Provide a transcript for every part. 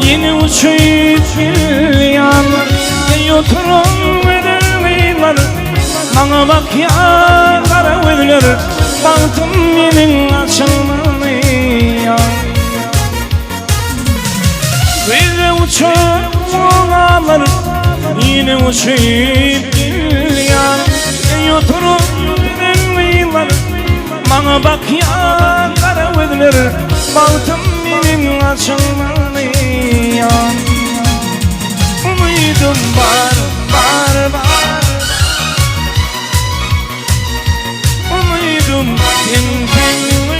yine uçuyup gülyan. Yoturum edermeyler, bana bak ya kara gözler, baktım yemin açılmalı ya. Böyle uçurmalar, yine uçuyup gülyan. Yoturum edermeyler, bana bak ya kara gözler, baktım yemin açılmalı ya. Umudum var, var, var. Umudum temkinli.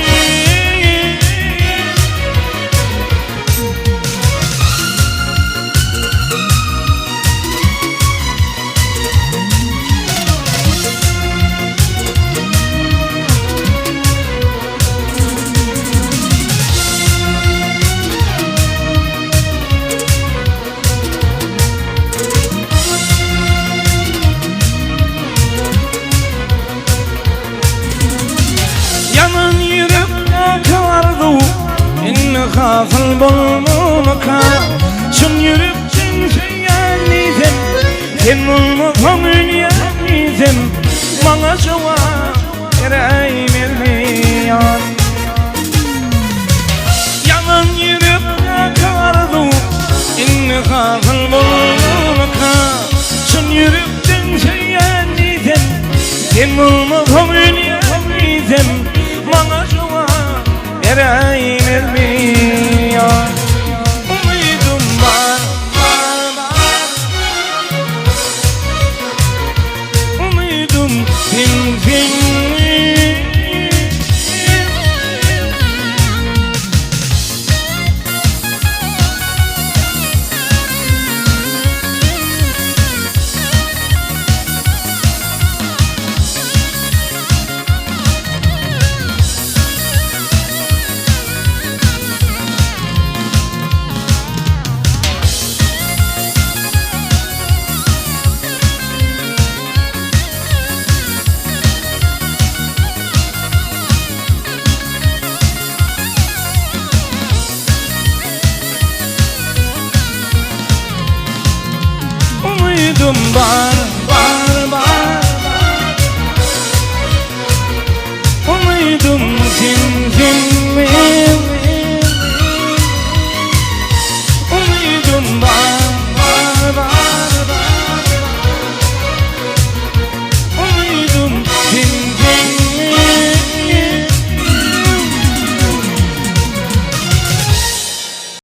Gafil bulmulka şun yürüp cinsiyen nizem, sen olmasan ünyen nizem, bana cevap